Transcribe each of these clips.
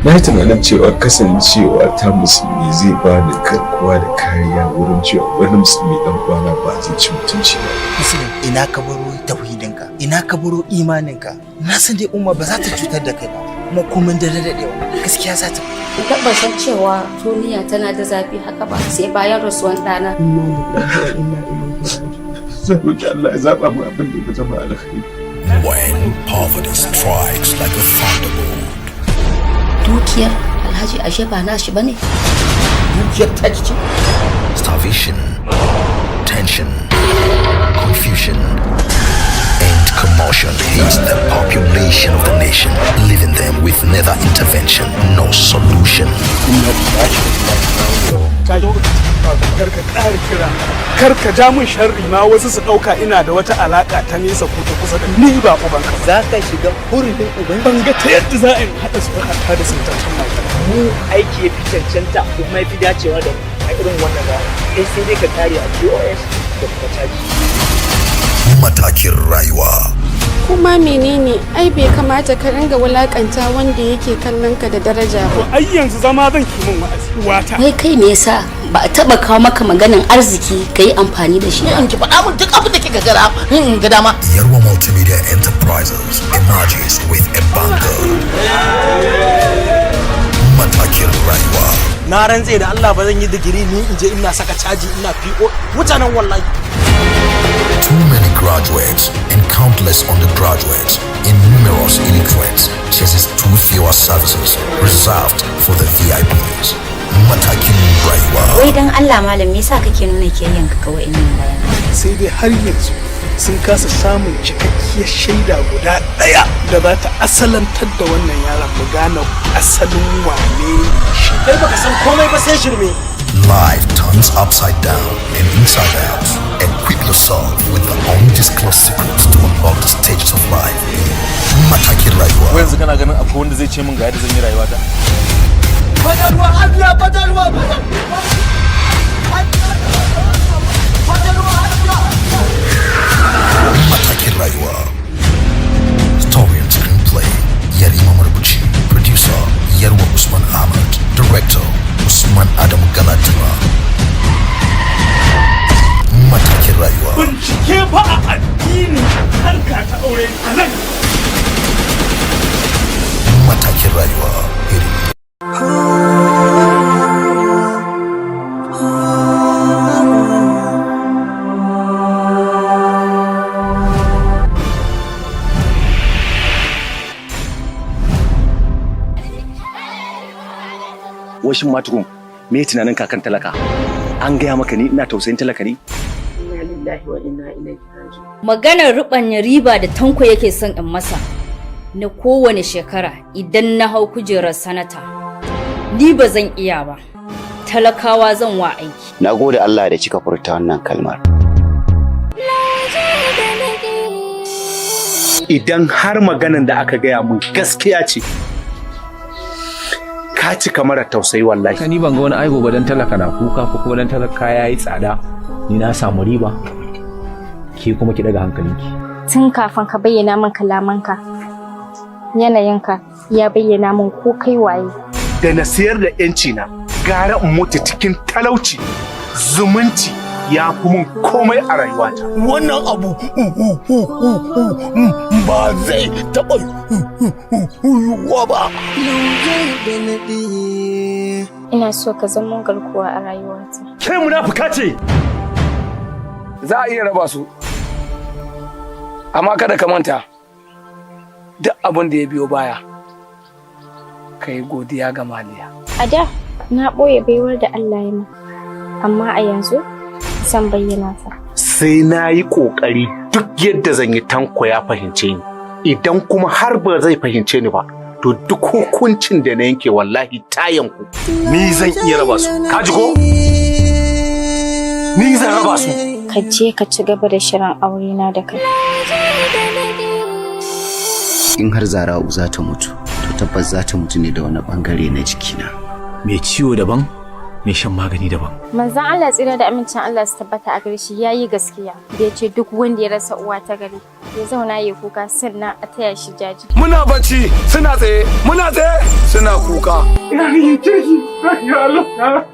Na yi tunanin cewa kasancewa ta musulmi zai ba ni garkuwa da kariya wurin cewa wani musulmi dan uwana ba zai ci mutunci ba. Musulmi ina ka baro tauhidinka, ina ka baro imaninka. Na san dai umma ba za ta cutar da kai ba, kuma komai da dadewa gaskiya za ta. Tabbatar cewa duniya tana da zafi haka ba sai bayan rasuwan ɗana. Zan roƙi Allah ya zaɓa mu abin da ya zama alkhairi. When poverty strikes like a thunderbolt. Dukiyar Alhaji ashe ba nashi bane. Dukiyar ta ce. Starvation, tension, confusion, and commotion hits the population of the nation, leaving them with neither intervention nor solution. Karka ja mun sharri ma wasu su dauka ina da wata alaka ta nesa ko ta kusa da ni ba ubanka ba. Za ka shiga hurumin uban. Ban ga ta yadda za a yi haɗa su haɗa da sintancin mata. Mu aiki ya fi cancanta kuma ya fi dacewa da a irin wannan rana. Sai dai ka tare a POS da kuma caji. Matakin rayuwa. Kuma menene ai bai kamata ka ringa wulakanta wanda yake kallon ka da daraja ba. Ai yanzu zama zan ki min wa'azi wata. Wai kai me yasa ba a taba kawo maka maganin arziki ka yi amfani da shi ba? In ki faɗa mun duk abin da kika gara ga dama. Yarwa Multimedia Enterprises emerges with a banger. Matakin rayuwa. Na rantse da Allah ba zan yi digiri ni in je ina saka caji ina PO mutanen wallahi. Too many graduates and countless undergraduates in numerous illiterates chases too fewer services reserved for the VIPs. Matakin rayuwa. Wai dan Allah malam me yasa kake nuna kiyayyanka kawai in bayan? Sai dai har yanzu sun kasa samun cikakkiyar shaida guda ɗaya da za ta asalantar da wannan yaron mu gane asalin wane shi. Kai baka san komai ba sai shirme. Life turns upside down and inside out. Equip yourself with the undisclosed secrets to unlock the stages of life. Matakin rayuwa. Ko yanzu kana ganin akwai wanda zai ce min ga yadda zan yi rayuwa ta? Badalwa Allah badalwa. Matakin rayuwa. Story and screenplay Yarima Marubuci. Producer Yarwa Usman Ahmad. Director Usman Adam Galadima. Matakin rayuwa. Bincike fa a addini harka ta aure a nan. Matakin rayuwa. Washin matukum me tunanin kakan talaka? An gaya maka ni ina tausayin talaka ne? Inna lillahi wa inna ilaihi raji'un. Maganar rubanya riba da Tanko yake son in masa na kowane shekara idan na hau kujerar sanata. Ni ba zan iya ba. Talakawa zan wa aiki. Nagode Allah da kika furta wannan kalmar. Idan har maganan da aka gaya mun gaskiya ce, ka cika mara tausayi wallahi. Ni ban ga wani aibo ba dan talaka na kuka ko kuma dan talaka yayi tsada. Ni na samu riba. Ki kuma ki daga hankalinki. Tun kafin ka bayyana min kalamanka, yanayinka ya bayyana min ko kai waye. Da na siyar da yanci na, gara in mutu cikin talauci, zumunci ya fi mun komai a rayuwata. Wannan abu ba zai taɓa yiwuwa ba. Ina so ka zama garkuwa a rayuwata. Ke munafuka ce! Za a iya raba su, amma kada ka manta duk abin da ya biyo baya, ka yi godiya ga Maliya. A da na ɓoye baiwar da Allah ya min, amma a yanzu zan bayyana ta. Sai na yi ƙoƙari duk yadda zan yi Tanko ya fahimce ni. Idan kuma har ba zai fahimce ni ba, to duk hukuncin da na yanke wallahi ta yanku. Ni zan iya raba su. Ka ji ko? Ni zan raba su. Ka je ka ci gaba da shirin aure na da kai. In har Zara'u za ta mutu, to tabbas za ta mutu ne da wani bangare na jikina. Mai ciwo daban, mai shan magani daban. Manzon Allah tsira da amincin Allah su tabbata a gare shi yayi gaskiya da ya ce duk wanda ya rasa uwa ta gari ya zauna ya kuka sannan a taya shi jaji. Muna bacci suna tsaye, muna tsaye suna kuka. Ya Allah.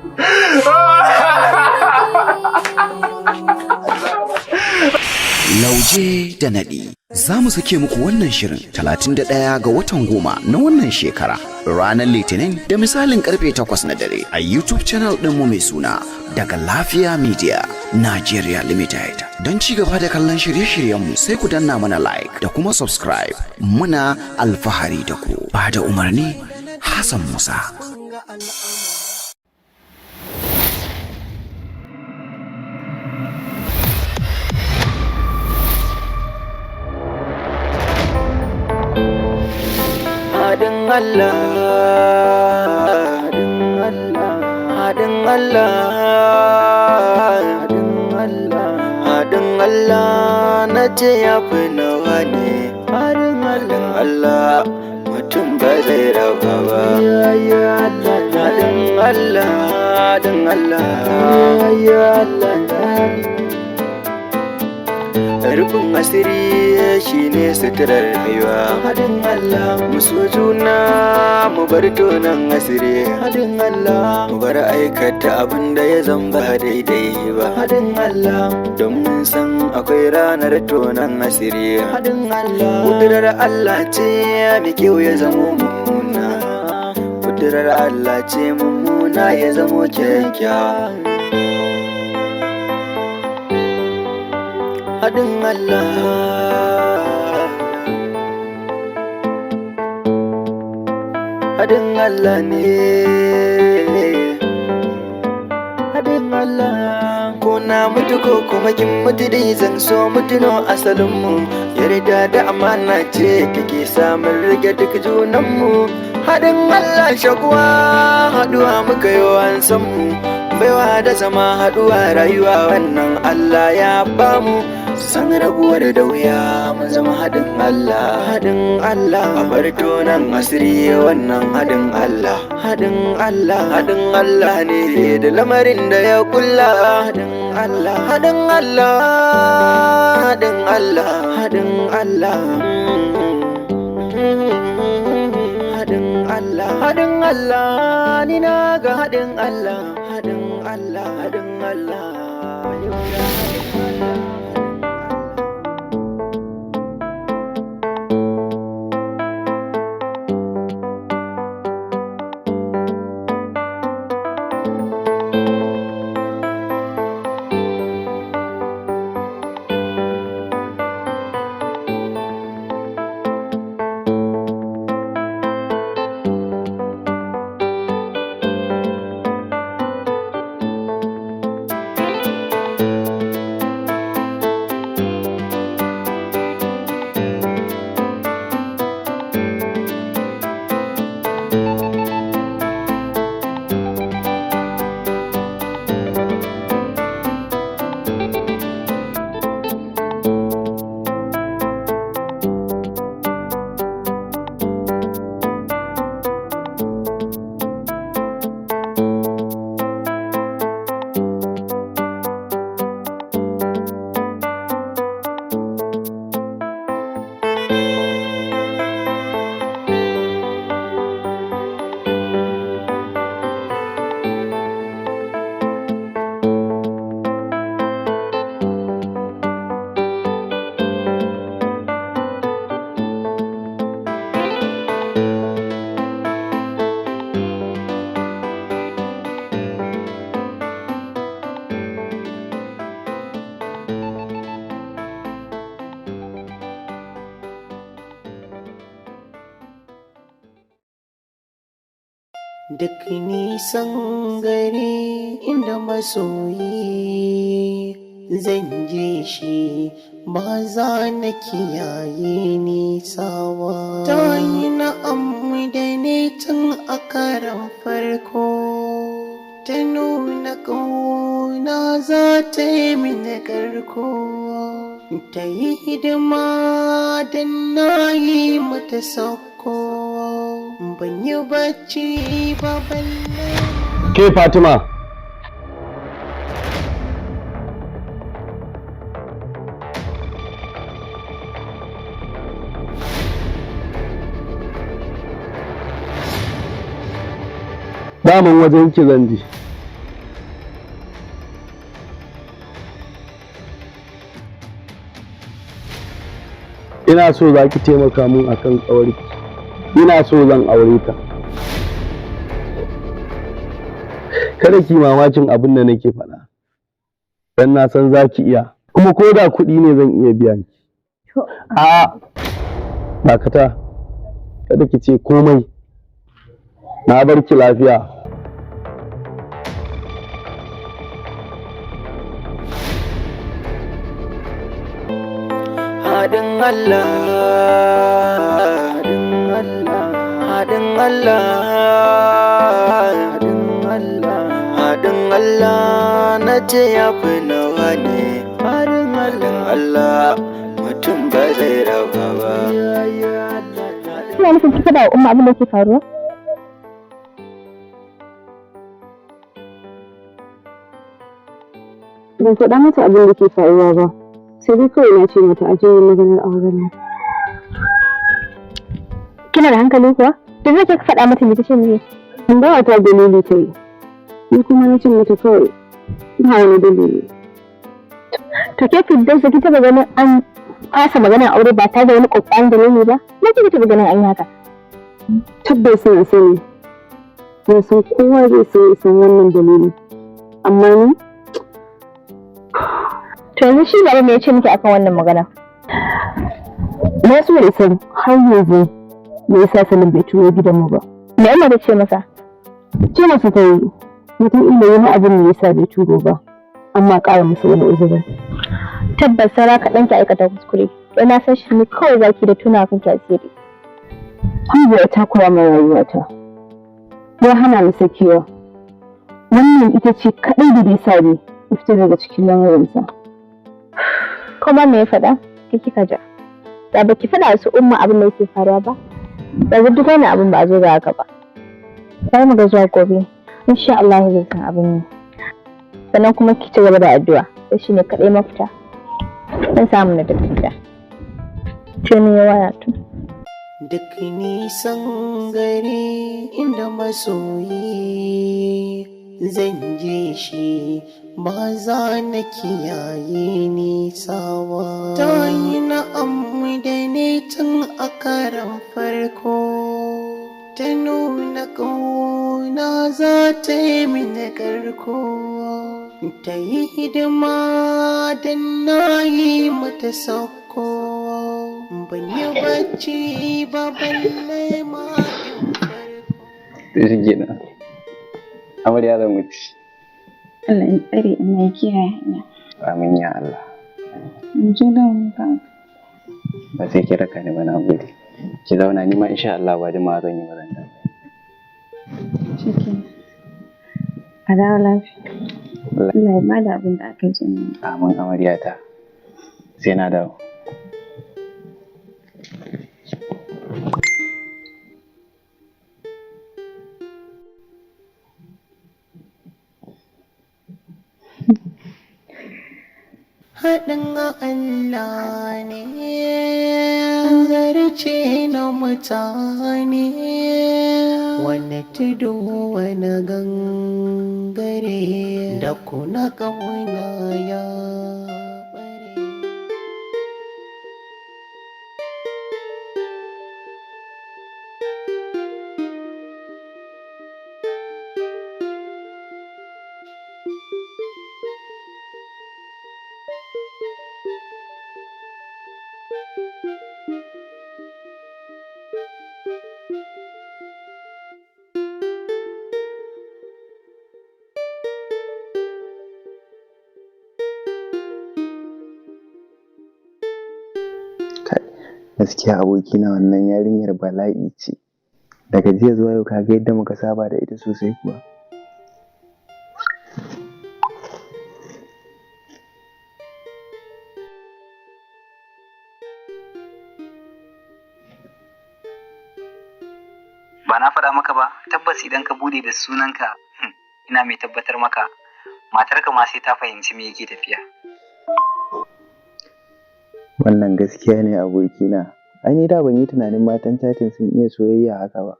Lauje da Naɗi. Za mu sake muku wannan shirin 31 ga watan 10 na wannan shekara ranar Litinin da misalin karfe 8 na dare a YouTube channel ɗinmu mai suna Daga Lafiya Media Nigeria Limited. Don ci gaba da kallon shirye-shiryenmu sai ku danna mana like da kuma subscribe. Muna alfahari da ku. Ba da umarni Hassan Musa. Haɗin Allah, haɗin Allah, haɗin Allah, haɗin Allah na ce ya fi nawa ne. Haɗin Allah, mutum ba zai raba ba. Haɗin Allah, haɗin Allah, rufin asiri shi ne suturar rayuwa. Haɗin Allah, mu so juna mu bar tonon asiri. Haɗin Allah, mu bar aikata abin da ya zamba daidai ba. Haɗin Allah, don mun san akwai ranar tonon asiri. Haɗin Allah, kudurar Allah ce mai kyau ya zamo mummuna. Kudurar Allah ce mummuna ya zamo kyakkyawa. Haɗin Allah, haɗin Allah ne. Haɗin Allah, ko na mutu ko kuma kin mutu dai zan so mutuno asalinmu. Yarda da amana ce take samun rage duk junanmu. Haɗin Allah shakuwa haɗuwa muka yi an sanmu. Baiwa da zama haɗuwa rayuwa wannan Allah ya bamu. San rabuwar da wuya mu zama haɗin Allah. Haɗin Allah, a bar tonan asiri wannan haɗin Allah. Haɗin Allah, haɗin Allah ne da lamarin da ya kulla. Haɗin Allah, haɗin Allah, haɗin Allah, haɗin Allah, haɗin Allah, haɗin Allah, ni na ga haɗin Allah. Haɗin Allah, haɗin Allah, yau da haɗin Allah. Duk nisan gari inda masoyi zan je shi ba za na kiyaye nisawa. Ta yi na'am da ne tun a karan farko, ta nuna ƙauna za ta yi mini karko. Ta yi hidima don na yi mata sauko. Ban yi bacci ba balle. Ke Fatima, daman wajen ki zan je. Ina so za ki taimaka min akan ƙawarki. Ina so zan aure ta. Kada ki mamakin abin da nake faɗa. Dan na san za ki iya. Kuma ko da kuɗi ne zan iya biya ki. A dakata. Kada ki ce komai. Na bar ki lafiya. Haɗin Allah, haɗin Allah, haɗin Allah, haɗin Allah na ce ya fi nawa ne. Haɗin Allah mutum ba zai raba ba. Kina nufin ki faɗa wa umma abin da ke faruwa? Ban faɗa mata abin da ke faruwa ba. Sai dai kawai na ce mata a yin maganar auren nan. Kina da hankali kuwa? Da zai ka faɗa mata me tace miki? In ba wata dalili ta yi. Ni kuma na ce mata kawai ba wani dalili. To ke Firdausa ki taɓa ganin an fasa maganar aure ba tare da wani ƙwaƙƙwaran dalili ba? Na ki taɓa ganin an yi haka. Tabbas na sani. Na san kowa zai so ya san wannan dalili. Amma ni to yanzu shi baba me ya ce miki akan wannan magana? Na so da san har yanzu me yasa Salim bai turo gidanmu ba. Me amma da ce masa? Ce masa ta yi mutum ila wani abin da yasa bai turo ba, amma ƙara masa wani uzurin. Tabbas sara ka ɗanki aikata kuskure, don na san shi ne kawai zaki da tuna kanki asiri. Hajiya ta kura min rayuwata, ya hana ni sakewa. Wannan ita ce kaɗai da bai sa ni fita daga cikin lamarinsa. Kuma me ya faɗa? Kika ja. Da baki faɗa su umma abin da yake faruwa ba. Ba duk wani abin ba a zo ga haka ba. Sai mu ga zuwa gobe. Insha Allah zai san abin yi. Sannan kuma ki ci gaba da addu'a. Sai shine kadai mafita. Dan samu na tafiya. Ce ne ya waya tu. Duk nisan gari inda masoyi zan je shi ba za na kiyaye nisa ba. Ta yi na'am da ne tun a karan farko, ta nuna ƙauna za ta yi mini karko, ta yi hidima don na yi mata sauko, ban yi bacci ba balle ma in farko. Shi kenan. Amarya zan wuce. Allah ya tsare ina kiyaye hanya. Amin ya Allah. In ji da wanka. Ba sai ki raka ni ba, na gode. Ki zauna, ni ma insha Allah ba jama'a zan yi bazan da. Shikenan. A dawo lafiya. Allah ya bada abin da aka ji. Amin amaryata. Sai na dawo. Haɗin Allah ne zarce na mutane, wani tudu wani gangare da kuna ƙauna ya bare. Gaskiya abokina wannan yarinyar bala'i ce. Daga jiya zuwa yau kaga yadda muka saba da ita sosai kuwa. Ba na faɗa maka ba, tabbas idan ka bude da sunanka, ina mai tabbatar maka matarka ma sai ta fahimci me yake tafiya. Wannan gaskiya ne abokina. Ai ni da ban yi tunanin matan chatin sun iya soyayya haka ba.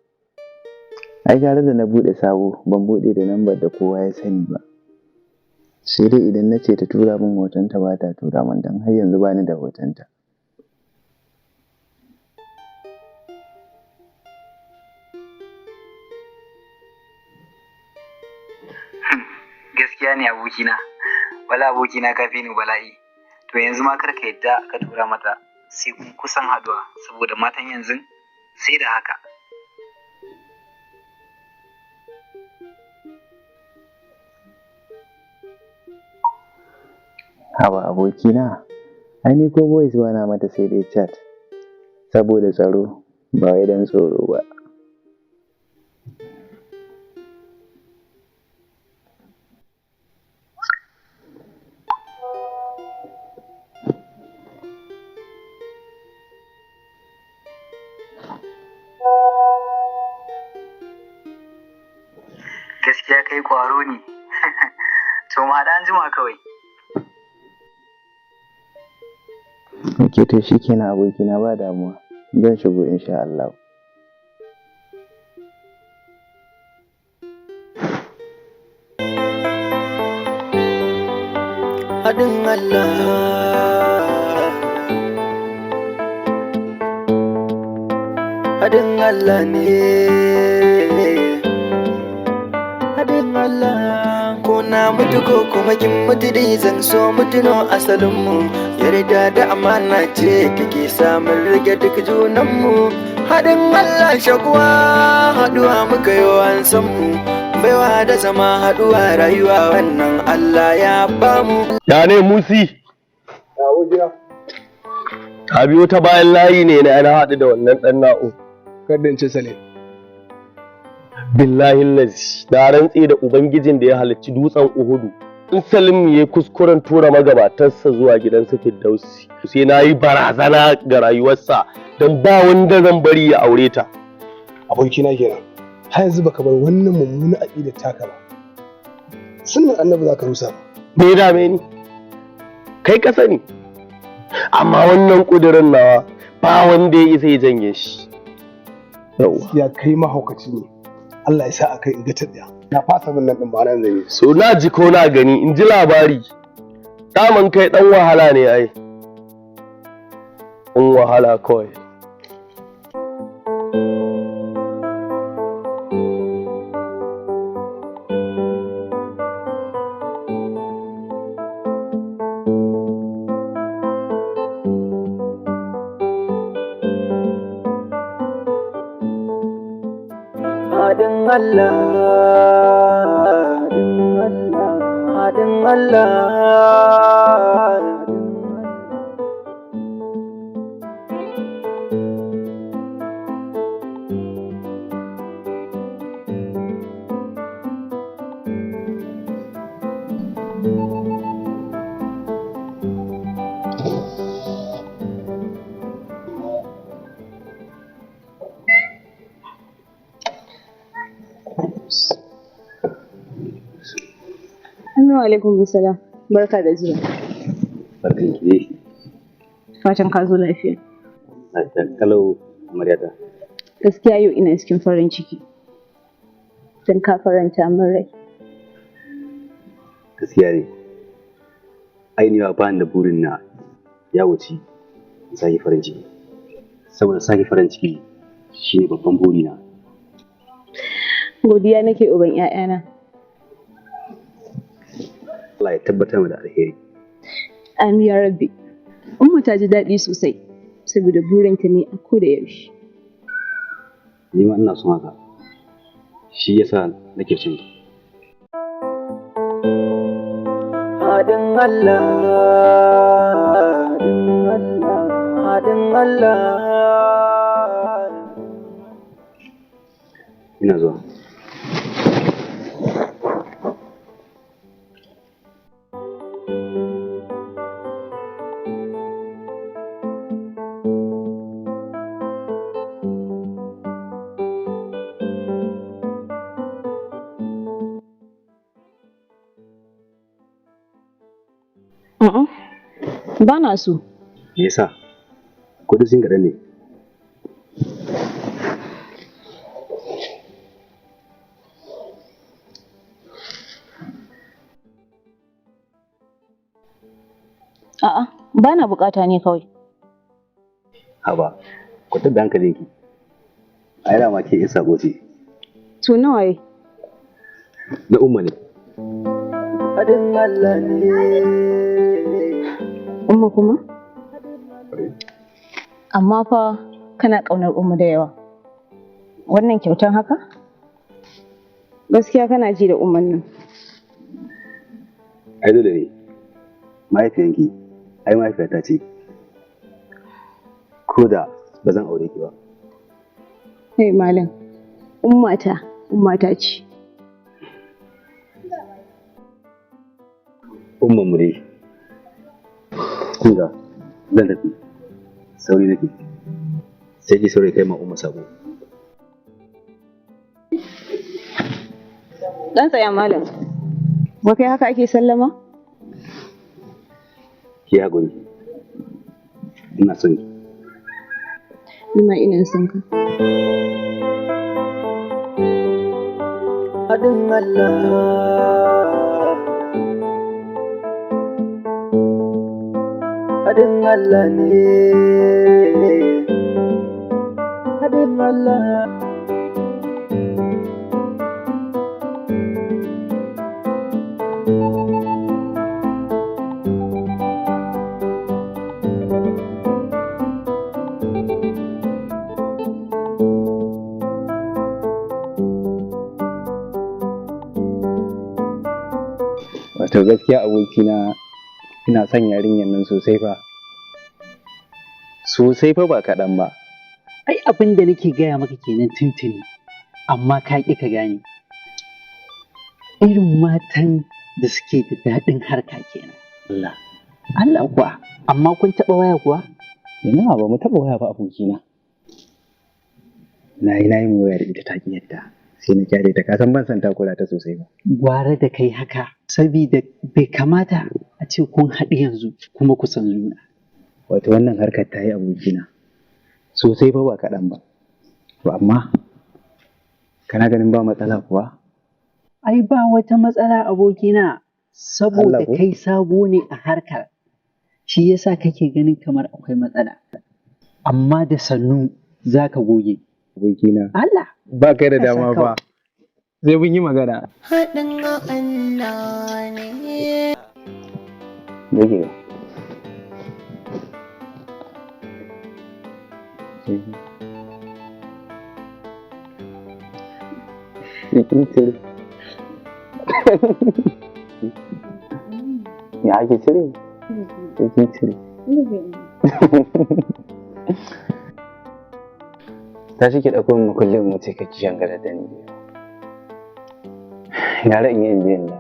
Ai gara da na buɗe sabo ban buɗe da lambar da kowa ya sani ba. Sai dai idan na ce ta tura min hotonta ba ta tura min don har yanzu ba ni da hotonta. Gaskiya ne abokina, wala abokina ka fi ni bala'i. To yanzu ma kar ka yadda ka tura mata sai kun kusan haduwa saboda matan yanzu sai da haka. Haba abokina, ai ni ko voice ba na mata sai dai chat saboda tsaro ba wai don tsoro ba. Gaskiya kai kwaro ne. To ma da an jima kawai. Ok, to shi kenan abokina ba damuwa. Zan shigo insha Allah. Haɗin Allah. Haɗin Allah ne. Haɗin Allah. Ko na mutu ko kuma kin mutu dai zan so mutuno asalinmu. Yarda da amana ce take samun rage duk junanmu. Haɗin Allah shakuwa haɗuwa muka yi an san mu. Baiwa da zama haɗuwa rayuwa wannan Allah ya bamu. Ya ne Musi? Ta biyo ta bayan layi ne na haɗu da wannan ɗan na'u. Kaddan ce Salim. Billahi lazi, da rantse da Ubangijin da ya halicci dutsen Uhudu. In Salim ya kuskuren tura magabatarsa zuwa gidansa Firdausi, sai na yi barazana ga rayuwarsa don ba wanda zan bari ya aure ta. Abokina kenan. Har yanzu baka bar wannan mummunan aƙidar taka ba. Sunnan Annabi zaka rusa ba. Me dame ni? Kai ka sani. Amma wannan kudirin nawa ba wanda ya isa ya janye shi. Yawwa. Ya kai mahaukaci ne. Allah ya sa a kai in ga ta tsaya. Na fasa min nan din ba nan zai yi. So na ji ko na gani in ji labari. Daman kai dan wahala ne ai. In wahala kawai. Haɗin Allah, haɗin Allah. Assalamu alaikum salam. Barka da zuwa. Barkan ki dai. Fatan ka zo lafiya. Lafiya kalau amaryata. Gaskiya yau ina cikin farin ciki. Dan ka faranta min rai. Gaskiya ne. Ainihi ba ni da burin na ya wuce in sake farin ciki. Saboda sake farin ciki shine babban burina. Godiya nake uban 'ya'yana. Allah ya tabbatar mu da alheri. Amin ya rabbi. Umma ta ji daɗi sosai saboda burinta ne a koda yaushe. Ni ma ina son haka. Shi yasa nake son ki. Haɗin Allah, haɗin Allah. Ina zuwa. Ba na so. Me yasa? Kuɗi sun kaɗan ne. A'a, ba na bukata ne kawai. Haba, kwatar da hankalinki. Ai da ma ke isa goce. To nawa yi? Na umma ne. Haɗin Allah ne. Umma kuma? Amma fa kana ƙaunar Umma da yawa. Wannan kyautan haka? Gaskiya kana ji da Umman nan. Ai dole ne. Mahaifiyanki, ai mahaifiyata ce. Ko da ba zan aure ki ba. Hey malam, ummata ce. Umman mu dai. Kinga, zan tafi. Sauri nake. Sai ki saurayi kai ma umma sabo. Dan tsaya malam. Wa kai haka ake sallama? Ki haƙuri. Ina son ki. Ina son ka. Haɗin Allah. Haɗin Allah ne. Haɗin Allah. Wato gaskiya abokina ina son yarinyar nan sosai fa. Sosai fa ba kaɗan ba. Ai abin da nake gaya maka kenan tuntuni, amma ka ƙi ka gane. Irin matan da suke da daɗin harka kenan. Allah. Allah kuwa, amma kun taɓa waya kuwa? Ina ba mu taɓa waya ba abokina. Na yi mu waya da ita ta ƙi yadda. Sai na kyale ta, ka san ban san takura ta sosai ba. Gwara da kai haka, sabida bai kamata a ce kun haɗu yanzu kuma ku san juna. Wato wannan harkar ta yi abokina sosai fa ba kaɗan ba. To amma kana ganin ba matsala kuwa? Ai ba wata matsala abokina, saboda kai sabo ne a harkar, shi yasa kake ganin kamar akwai matsala. Amma da sannu za ka goge. Abokina. Allah. Ba kai da dama ba. Zai mun yi magana. Haɗin Allah ne. Dake. Ya ake cire? Ake cire. Ta shi ki ɗauko mu kullum mu ce ka ci shangara da ni. Gara in yi injiyan da.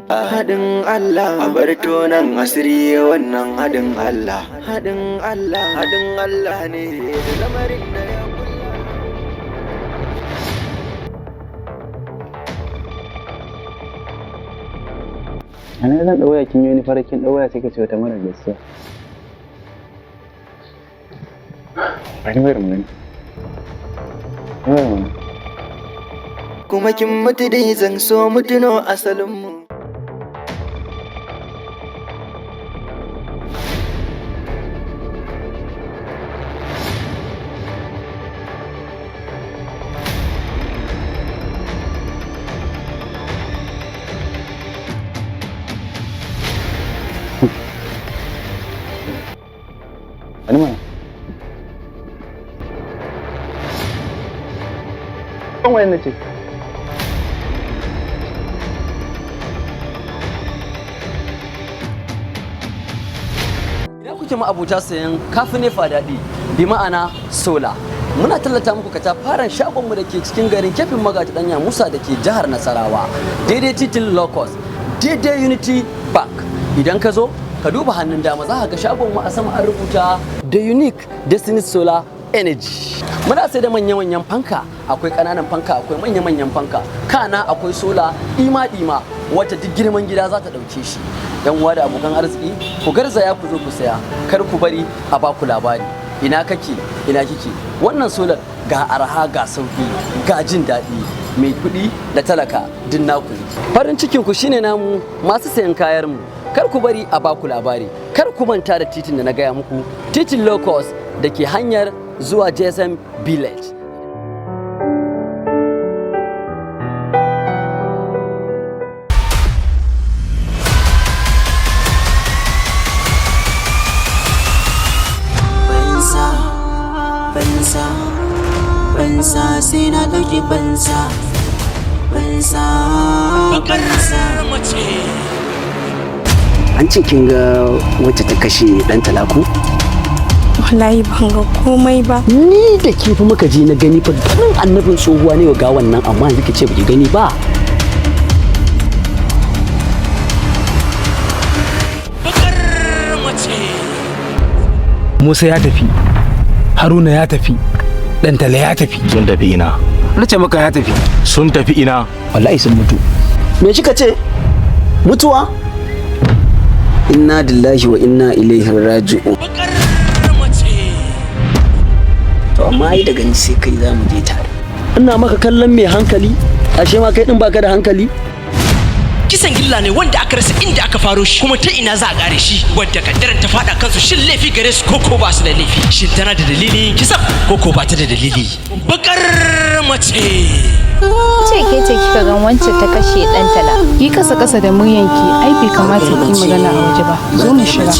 Haɗin Allah a bar tonan asiri wannan haɗin Allah. Haɗin Allah, haɗin Allah ne da lamarin da ya kulla. Ana zan ɗauya kin yi wani farakin ɗauya sai ka ce wata mara gaskiya. Bani bayar mu gani. Kuma kin mutu dai zan so mutuno asalinmu. Wani mana? Kan wayan na ce. Idan kuke ma'abuta sayan kafin nefa daɗi bi ma'ana sola, muna tallata muku katafaren shagonmu da ke cikin garin Kefin Magaji Danya Musa da ke jihar Nasarawa, daidai titin Locust, daidai Unity Bank. Idan ka zo ka duba hannun dama za ka ga shagonmu a sama an rubuta The Unique Destiny Solar Energy. Muna sai da manya-manyan fanka, akwai ƙananan fanka, akwai manya-manyan fanka, kana akwai sola ɗima-ɗima wacce duk girman gida za ta ɗauke shi. Yan uwa da abokan arziki, ku garzaya ku zo ku saya, kar ku bari a baku labari. Ina kake, ina kike? Wannan solar ga arha ga sauki, ga jin daɗi, mai kuɗi da talaka din naku. Farin cikin ku shine namu masu sayan kayan mu. Kar ku bari a baku labari, kar ku manta da titin da na gaya muku, titin low cost da ke hanyar zuwa JSM Village. Bansa sai na ɗauki bansa mace. An ce kin ga wacce ta kashe ɗan talaku? Wallahi ban ga komai ba. Ni da ke fi muka je na gani fa ganin annabin tsohuwa ne ga wannan amma yanzu ce baki gani ba. Musa ya tafi, Haruna ya tafi, Dantala ya tafi. Sun tafi ina? Na ce maka ya tafi. Sun tafi ina? Wallahi sun mutu. Me kika ce? Mutuwa? Inna lillahi wa inna ilaihi raji'un. To amma ai daga ni sai kai za mu je tare. Ina maka kallon mai hankali, ashe ma kai din baka da hankali? Kisan gilla ne wanda aka rasa inda aka faro shi kuma ta ina za a kare shi, wadda kaddarar ta fada kansu shin laifi gare su koko ba su da laifi, shin tana da dalilin kisan koko ba ta da dalili. Bakar mace ce ke ce kika gan wancan ta kashe Dantala. Ki kasa da muryanki, ai bai kamata ki magana a waje ba. Zo mu shiga.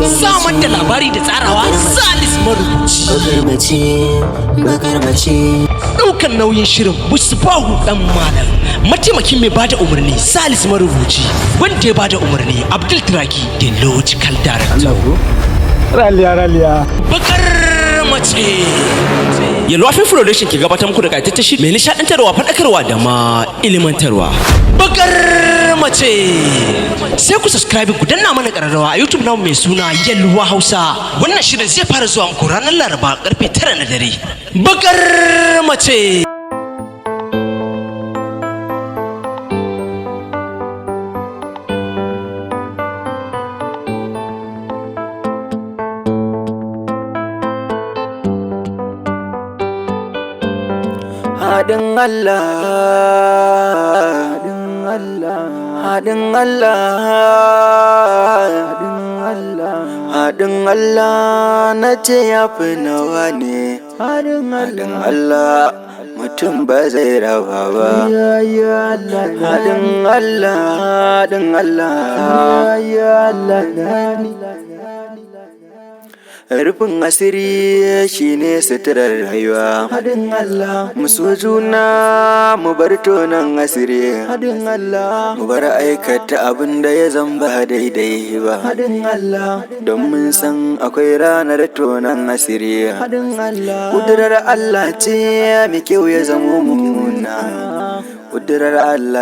Samar da labari da tsarawa Salis marubuci. Bakar mace. Ɗaukan nauyin shirin Musbahu dan malam. Mataimakin mai bada umarni Salis marubuci. Wanda ya bada umarni Abdul Turaki, the logical director. Raliya. Bakar mace. Yalwafin Production ke gabatar muku da kaitaccen shiri mai nishadantarwa, faɗakarwa da ma ilimantarwa. Bakar mace. Sai ku subscribe ku danna mana ƙararrawa a YouTube namu mai suna Yalwa Hausa. Wannan shirin zai fara zuwa muku ranar Laraba karfe 9 na dare. Bakar mace. Haɗin Allah, haɗin Allah, haɗin Allah na ce ya fi nawa ne. Haɗin Allah mutum ba zai raba ba. Haɗin Allah, haɗin Allah. Rufin asiri shine suturar rayuwa. Haɗin Allah. Mu so juna mu bar tonon asiri. Haɗin Allah. Mu bar aikata abin da ya zamba daidai ba. Haɗin Allah. Don mun san akwai ranar tonon asiri. Haɗin Allah. Kudurar Allah ce mai kyau ya zamo mummuna. Kudurar Allah